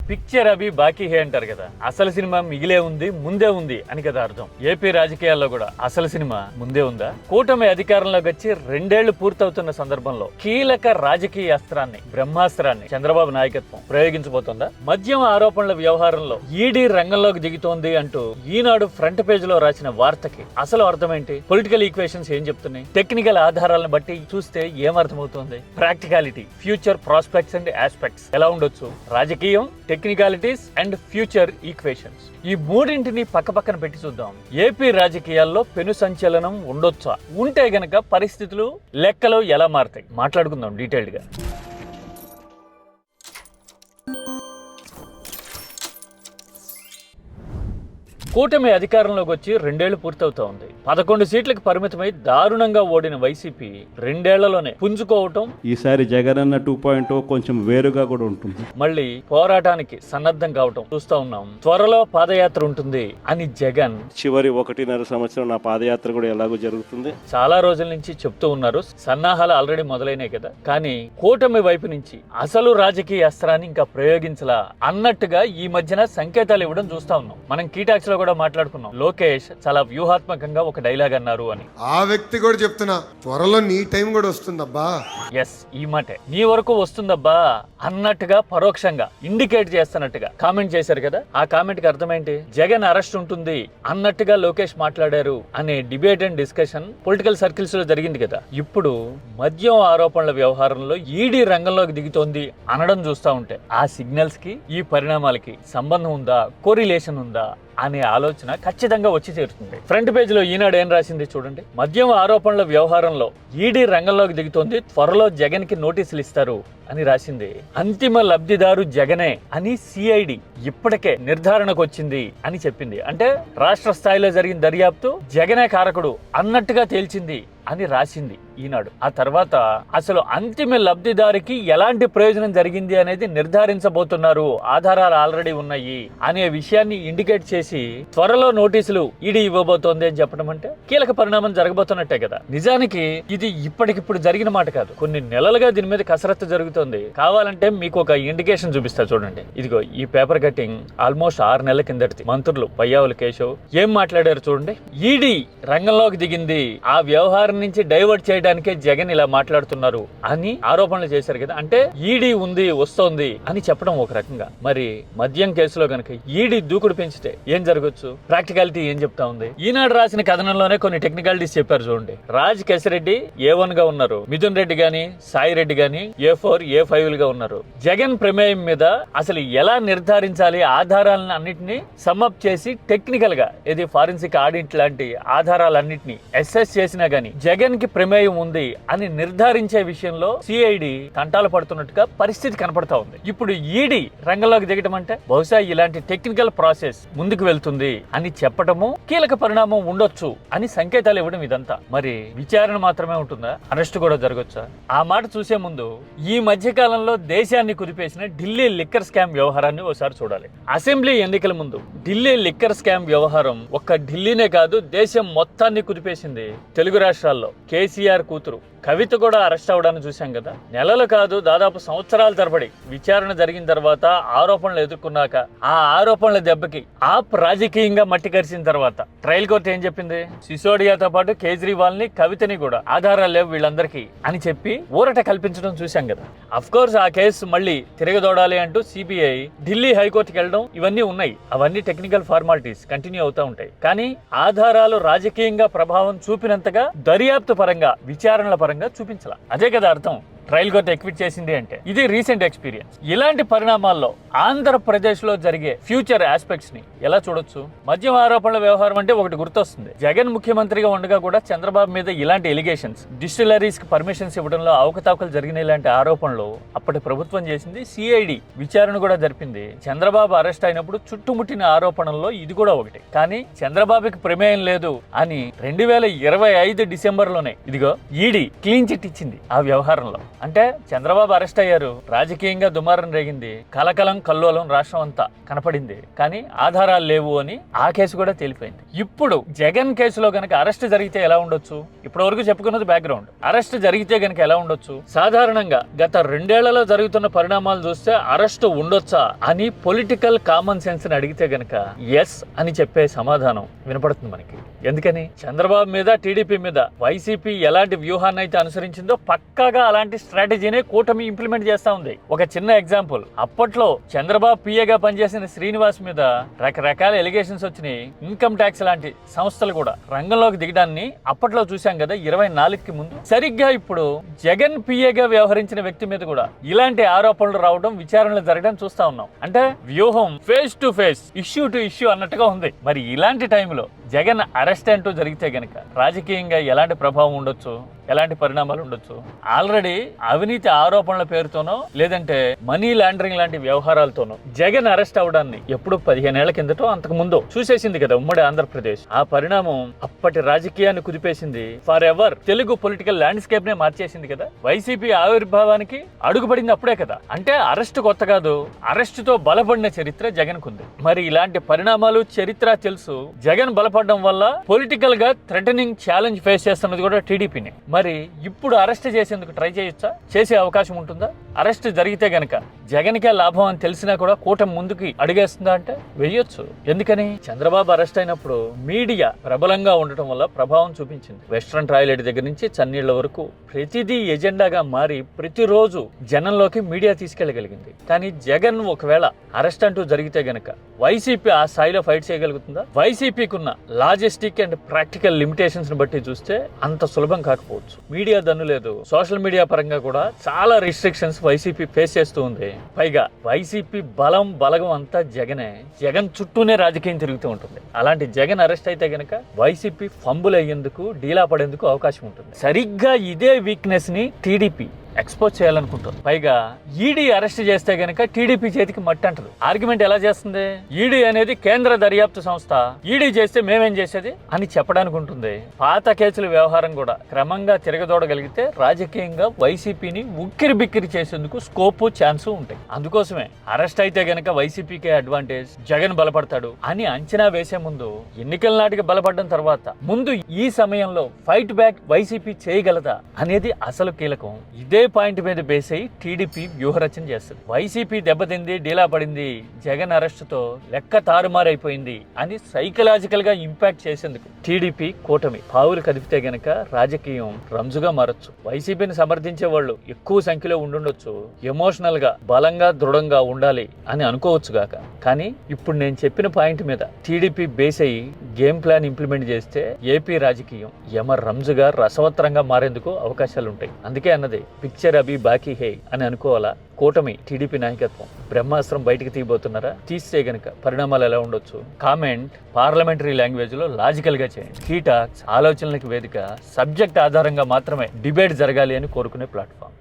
Picture అవి బాకీ హే అంటారు కదా, అసలు సినిమా మిగిలే ఉంది, ముందే ఉంది అని కదా అర్థం. ఏపీ రాజకీయాల్లో కూడా అసలు సినిమా ముందే ఉందా? కూటమి అధికారంలోకి వచ్చి 2 ఏళ్లు పూర్తవుతున్న సందర్భంలో కీలక రాజకీయ అస్త్రాన్ని, బ్రహ్మాస్త్రాన్ని చంద్రబాబు నాయకత్వం ప్రయోగించబోతోందా? మద్యం ఆరోపణల వ్యవహారంలో ఈడీ రంగంలోకి దిగుతోంది అంటూ ఈనాడు ఫ్రంట్ పేజ్ లో రాసిన వార్తకి అసలు అర్థం ఏంటి? పొలిటికల్ ఈక్వేషన్స్ ఏం చెప్తున్నాయి? టెక్నికల్ ఆధారాలను బట్టి చూస్తే ఏం అర్థమవుతోంది? Practicality, future prospects and aspects ఎలా ఉండొచ్చు? రాజకీయం, టెక్నికాలిటీస్ అండ్ ఫ్యూచర్ ఈక్వేషన్స్, ఈ మూడింటిని పక్కపక్కన పెట్టి చూద్దాం. ఏపీ రాజకీయాల్లో పెను సంచలనం ఉండొచ్చా? ఉంటే గనక పరిస్థితులు, లెక్కలు ఎలా మారుతాయి? మాట్లాడుకుందాం డీటెయిల్డ్ గా. కూటమి అధికారంలోకి వచ్చి 2 ఏళ్లు పూర్తవుతా ఉంది. 11 సీట్లకు పరిమితమై దారుణంగా ఓడిన వైసీపీ 2 ఏళ్లలోనే పుంజుకోవటం, ఈసారి జగనన్న 2.0 కొంచెం వేరుగా కూడా ఉంటుంది, మళ్ళీ పోరాటానికి సన్నద్ధం కావటం చూస్తా ఉన్నాం. త్వరలో పాదయాత్ర ఉంటుంది అని జగన్ చివరి 1.5 సంవత్సరం నా పాదయాత్ర కూడా ఎలాగో జరుగుతుంది చాలా రోజుల నుంచి చెప్తూ ఉన్నారు. సన్నాహాలు ఆల్రెడీ మొదలైనాయి కదా, కానీ కూటమి వైపు నుంచి అసలు రాజకీయ అస్త్రాన్ని ఇంకా ప్రయోగించలా అన్నట్టుగా ఈ మధ్యన సంకేతాలు ఇవ్వడం చూస్తా ఉన్నాం. మనం కీటాక్స్ లో కూడా మాట్లాడుకున్నాం. లోకేష్ చాలా వ్యూహాత్మకంగా ఒక డైలాగ్ అన్నారు అని. ఆ వ్యక్తి కూడా చెప్తున్నా, త్వరలో నీ టైం కూడా వస్తుందబ్బా. ఎస్, ఈ మాటే నీ వరకు వస్తుందబ్బా అన్నట్టుగా పరోక్షంగా ఇండికేట్ చేస్తున్నట్టుగా కామెంట్ చేశారు కదా. ఆ కామెంట్ కి అర్థమేంటి? జగన్ అరెస్ట్ ఉంటుంది అన్నట్టుగా లోకేష్ మాట్లాడారు అనే debate and discussion political circles లో జరిగింది కదా. ఇప్పుడు మద్యం ఆరోపణల వ్యవహారంలో ఈడీ రంగంలోకి దిగుతోంది అనడం చూస్తా ఉంటే ఆ సిగ్నల్స్ కి ఈ పరిణామాలకి సంబంధం ఉందా, కోరిలేషన్ ఉందా అనే ఆలోచన ఖచ్చితంగా వచ్చి చేరుతుంది. ఫ్రంట్ పేజ్ లో ఈనాడు ఏం రాసింది చూడండి. మద్యం ఆరోపణల వ్యవహారంలో ఈడీ రంగంలోకి దిగుతోంది, త్వరలో జగన్ కి నోటీసులు ఇస్తారు అని రాసింది. అంతిమ లబ్ధిదారు జగనే అని సిఐడి ఇప్పటికే నిర్ధారణకు వచ్చింది అని చెప్పింది. అంటే రాష్ట్ర స్థాయిలో జరిగిన దర్యాప్తు జగనే కారకుడు అన్నట్టుగా తేల్చింది అని రాసింది ఈనాడు. ఆ తర్వాత అసలు అంతిమ లబ్ధిదారికి ఎలాంటి ప్రయోజనం జరిగింది అనేది నిర్ధారించబోతున్నారు, ఆధారాలు ఆల్రెడీ ఉన్నాయి అనే విషయాన్ని ఇండికేట్ చేసి త్వరలో నోటీసులు ఈడీ ఇవ్వబోతోంది అని చెప్పడం అంటే కీలక పరిణామం జరగబోతున్నట్టే కదా. నిజానికి ఇది ఇప్పటికిప్పుడు జరిగిన మాట కాదు, కొన్ని నెలలుగా దీని మీద కసరత్తు జరుగుతుంది. కావాలంటే మీకు ఒక ఇండికేషన్ చూపిస్తా చూడండి. ఇదిగో ఈ పేపర్ కటింగ్ ఆల్మోస్ట్ 6 నెలల కిందటి. మంత్రులు పయ్యావుల కేశవ్ ఏం మాట్లాడారు చూడండి. ఈడీ రంగంలోకి దిగింది, ఆ వ్యవహారం నుంచి డైవర్ట్ చేయడానికే జగన్ ఇలా మాట్లాడుతున్నారు అని ఆరోపణలు చేశారు కదా. అంటే ఈడీ ఉంది, వస్తోంది అని చెప్పడం ఒక రకంగా. మరి మద్యం కేసులో గనక ఈడీ దూకుడు పెంచితే ఏం జరగచ్చు? ప్రాక్టికాలిటీ ఏం చెప్తా ఉంది? ఈనాడు రాసిన కథనంలోనే కొన్ని టెక్నికాలిటీస్ చెప్పారు చూడండి. రాజ్ కేశరెడ్డి A1 గా ఉన్నారు, మిథున్ రెడ్డి గాని సాయి రెడ్డి గాని A4 A5 గా ఉన్నారు. జగన్ ప్రమేయం మీద అసలు ఎలా నిర్ధారించాలి, ఆధారాలను అన్నింటినీ సమ్అప్ చేసి టెక్నికల్ గా ఇది ఫారెన్సిక్ ఆడిట్ లాంటి ఆధారాలన్నింటినీ అసెస్ చేసినా గానీ జగన్ కి ప్రమేయం ఉంది అని నిర్ధారించే విషయంలో సిఐడి తంటాలు పడుతున్నట్టుగా పరిస్థితి కనపడతా ఉంది. ఇప్పుడు ఈడీ రంగంలోకి దిగటం అంటే బహుశా ఇలాంటి టెక్నికల్ ప్రాసెస్ ముందుకు వెళ్తుంది అని చెప్పటము కీలక పరిణామం ఉండొచ్చు అని సంకేతాలు ఇవ్వడం ఇదంతా. మరి విచారణ మాత్రమే ఉంటుందా? అరెస్ట్ కూడా జరగొచ్చా? ఆ మాట చూసే ముందు ఈ మధ్య కాలంలో దేశాన్ని కుదిపేసిన ఢిల్లీ లిక్కర్ స్కామ్ వ్యవహారాన్ని ఒకసారి చూడాలి. అసెంబ్లీ ఎన్నికల ముందు ఢిల్లీ లిక్కర్ స్కామ్ వ్యవహారం ఒక్క ఢిల్లీనే కాదు, దేశం మొత్తాన్ని కుదిపేసింది. తెలుగు రాష్ట్రాల్లో కేసీఆర్ కూతురు కవిత కూడా అరెస్ట్ అవడాన్ని చూశాం కదా. నెలలు కాదు, దాదాపు సంవత్సరాల తరబడి విచారణ జరిగిన తర్వాత ఆరోపణలు ఎదుర్కొన్నాక ఆ ఆరోపణల దెబ్బకి ఆప్ రాజకీయంగా మట్టి కరిచిన తర్వాత ట్రయల్ కోర్టు ఏం చెప్పింది? సిసోడియాతో పాటు కేజ్రీవాల్ ని, కవితని కూడా ఆధారాలు లేవు వీళ్ళందరికీ అని చెప్పి ఊరట కల్పించడం చూశాం కదా. అఫ్ కోర్స్ ఆ కేసు మళ్ళీ తిరగదోడాలి అంటూ సిబిఐ ఢిల్లీ హైకోర్టుకి వెళ్ళడం ఇవన్నీ ఉన్నాయి. అవన్నీ టెక్నికల్ ఫార్మాలిటీస్ కంటిన్యూ అవుతూ ఉంటాయి. కానీ ఆధారాలు రాజకీయంగా ప్రభావం చూపినంతగా దర్యాప్తు పరంగా, విచారణల పరంగా చూపించాల. అదే కదా అర్థం ట్రయల్ కోర్టు ఎక్విట్ చేసింది అంటే. ఇది రీసెంట్ ఎక్స్పీరియన్స్. ఇలాంటి పరిణామాల్లో ఆంధ్రప్రదేశ్ లో జరిగే ఫ్యూచర్ ఆస్పెక్ట్స్ ని ఎలా చూడొచ్చు? మద్యం ఆరోపణల వ్యవహారం అంటే ఒకటి గుర్తొస్తుంది. జగన్ ముఖ్యమంత్రిగా ఉండగా కూడా చంద్రబాబు మీద ఇలాంటి ఎలిగేషన్స్, డిస్టిలరీస్ కి పర్మిషన్స్ ఇవ్వడంలో అవకతవకలు జరిగిన ఇలాంటి ఆరోపణలు అప్పటి ప్రభుత్వం చేసింది. సిఐడి విచారణ కూడా జరిపింది. చంద్రబాబు అరెస్ట్ అయినప్పుడు చుట్టుముట్టిన ఆరోపణల్లో ఇది కూడా ఒకటి. కానీ చంద్రబాబుకి ప్రమేయం లేదు అని 2025 డిసెంబర్ లోనే ఇదిగో ఈడీ క్లీన్ చిట్ ఇచ్చింది ఆ వ్యవహారంలో. అంటే చంద్రబాబు అరెస్ట్ అయ్యారు, రాజకీయంగా దుమారం రేగింది, కలకలం కల్లోలం రాష్ట్రం అంతా కనపడింది, కానీ ఆధారాలు లేవు అని ఆ కేసు కూడా తేలిపోయింది. ఇప్పుడు జగన్ కేసులో గనక అరెస్ట్ జరిగితే ఎలా ఉండొచ్చు? ఇప్పటి వరకు చెప్పుకున్నది బ్యాక్గ్రౌండ్. అరెస్ట్ జరిగితే గనక ఎలా ఉండొచ్చు? సాధారణంగా గత 2 ఏళ్లలో జరుగుతున్న పరిణామాలు చూస్తే అరెస్ట్ ఉండొచ్చా అని పొలిటికల్ కామన్ సెన్స్ ని అడిగితే గనక ఎస్ అని చెప్పే సమాధానం వినపడుతుంది మనకి. ఎందుకని? చంద్రబాబు మీద, టీడీపీ మీద వైసీపీ ఎలాంటి వ్యూహాన్ని అయితే అనుసరించిందో పక్కాగా అలాంటి స్ట్రాటజీనే కూటమి ఇంప్లిమెంట్ చేస్తా ఉంది. ఒక చిన్న ఎగ్జాంపుల్, అప్పట్లో చంద్రబాబు పిఏగా పనిచేసిన శ్రీనివాస్ మీద రకరకాల ఎలిగేషన్స్ వచ్చినాయి. ఇన్కమ్ ట్యాక్స్ లాంటి సంస్థలు కూడా రంగంలోకి దిగడాన్ని అప్పట్లో చూసాం కదా 24కి ముందు. సరిగ్గా ఇప్పుడు జగన్ పిఏగా వ్యవహరించిన వ్యక్తి మీద కూడా ఇలాంటి ఆరోపణలు రావడం, విచారణలు జరగడం చూస్తా ఉన్నాం. అంటే వ్యూహం face to face, issue to issue అన్నట్టుగా ఉంది. మరి ఇలాంటి టైంలో జగన్ అరెస్ట్ అంటూ జరిగితే గనక రాజకీయంగా ఎలాంటి ప్రభావం ఉండొచ్చు, ఎలాంటి పరిణామాలు ఉండొచ్చు? ఆల్రెడీ అవినీతి ఆరోపణల పేరుతోనో లేదంటే మనీ లాండరింగ్ లాంటి వ్యవహారాలతోనో జగన్ అరెస్ట్ అవడాన్ని ఎప్పుడు 15 ఏళ్ల కిందటో అంతకు ముందో చూసేసింది కదా ఉమ్మడి ఆంధ్రప్రదేశ్. ఆ పరిణామం అప్పటి రాజకీయాన్ని కుదిపేసింది, for ever Telugu political landscape నే మార్చేసింది కదా. వైసీపీ ఆవిర్భావానికి అడుగుపడింది అప్పుడే కదా. అంటే అరెస్ట్ కొత్త కాదు, అరెస్ట్ తో బలపడిన చరిత్ర జగన్ కుంది. మరి ఇలాంటి పరిణామాలు చరిత్ర తెలుసు. జగన్ బలపడడం వల్ల పొలిటికల్ గా థ్రెటనింగ్ ఛాలెంజ్ ఫేస్ చేస్తున్నది కూడా టీడీపీని. మరి ఇప్పుడు అరెస్ట్ చేసేందుకు ట్రై చేయొచ్చా? చేసే అవకాశం ఉంటుందా? అరెస్ట్ జరిగితే గనక జగన్కే లాభం అని తెలిసినా కూడా కూటమి ముందుకి అడిగేస్తుందా అంటే వెయ్యొచ్చు. ఎందుకని? చంద్రబాబు అరెస్ట్ అయినప్పుడు మీడియా ప్రబలంగా ఉండటం వల్ల ప్రభావం చూపించింది. వెస్ట్రన్ టాయిలెట్ దగ్గర నుంచి చన్నీళ్ల వరకు ప్రతిదీ ఎజెండాగా మారి ప్రతిరోజు జనంలోకి మీడియా తీసుకెళ్లగలిగింది. కానీ జగన్ ఒకవేళ అరెస్ట్ అంటూ జరిగితే గనక వైసీపీ ఆ స్థాయిలో ఫైట్ చేయగలుగుతుందా? వైసీపీకి ఉన్న లాజిస్టిక్ అండ్ ప్రాక్టికల్ లిమిటేషన్స్ ని బట్టి చూస్తే అంత సులభం కాకపోవచ్చు. మీడియా దన్ను లేదు, సోషల్ మీడియా పరంగా కూడా చాలా రిస్ట్రిక్షన్స్ వైసీపీ ఫేస్ చేస్తూ ఉంది. పైగా వైసీపీ బలగం అంతా జగనే, జగన్ చుట్టూనే రాజకీయం తిరుగుతూ ఉంటుంది. అలాంటి జగన్ అరెస్ట్ అయితే గనక వైసీపీ ఫంబుల్ అయ్యేందుకు, డీలా పడేందుకు అవకాశం ఉంటుంది. సరిగ్గా ఇదే వీక్నెస్ ని టీడీపీ ఎక్స్పోజ్ చేయాలనుకుంటుంది. పైగా ఈడీ అరెస్ట్ చేస్తే గనక టీడీపీ చేతికి మట్టి అంటదు. ఆర్గ్యుమెంట్ ఎలా చేస్తుంది? ఈడీ అనేది కేంద్ర దర్యాప్తు సంస్థ, ఈడీ చేస్తే మేమేం చేసేది అని చెప్పడానికి ఉంటుంది. పాత కేసుల వ్యవహారం కూడా క్రమంగా తిరగదోడగలిగితే రాజకీయంగా వైసీపీని ఉక్కిరి బిక్కిరి చేసేందుకు స్కోపు, ఛాన్సు ఉంటాయి. అందుకోసమే అరెస్ట్ అయితే గనక వైసీపీకే అడ్వాంటేజ్, జగన్ బలపడతాడు అని అంచనా వేసే ముందు, ఎన్నికల నాటికి బలపడడం తర్వాత ముందు ఈ సమయంలో ఫైట్ బ్యాక్ వైసీపీ చేయగలదా అనేది అసలు కీలకం. ఇదే పాయింట్ మీద బేస్ అయ్యి టీడీపీ వ్యూహరచన చేస్తుంది. వైసీపీ దెబ్బతింది, డీలా పడింది, జగన్ అరెస్ట్ తో లెక్క తారుమారైపోయింది అని సైకలాజికల్ గా ఇంపాక్ట్ చేసేందుకు టీడీపీ కూటమి పావులు కదిపితే గనక రాజకీయం రంజుగా మారచ్చు. వైసీపీని సమర్థించే వాళ్ళు ఎక్కువ సంఖ్యలో ఉండుండొచ్చు, ఎమోషనల్ గా బలంగా దృఢంగా ఉండాలి అని అనుకోవచ్చు గాక. కానీ ఇప్పుడు నేను చెప్పిన పాయింట్ మీద టీడీపీ బేస్ అయ్యి గేమ్ ప్లాన్ ఇంప్లిమెంట్ చేస్తే ఏపీ రాజకీయం యమ రంజుగా రసవత్తరంగా మారేందుకు అవకాశాలు ఉంటాయి. అందుకే అన్నది పిక్చర్ అభి బాకీ హే అని అనుకోవాలా? కూటమి టీడీపీ నాయకత్వం బ్రహ్మాస్త్రం బయటకు తీయబోతున్నారా? తీస్తే గనక పరిణామాలు ఎలా ఉండొచ్చు? కామెంట్ పార్లమెంటరీ లాంగ్వేజ్ లో లాజికల్ గా చేయండి. కీ టాక్స్ ఆలోచనలకు వేదిక, సబ్జెక్ట్ ఆధారంగా మాత్రమే డిబేట్ జరగాలి అని కోరుకునే ప్లాట్ఫామ్.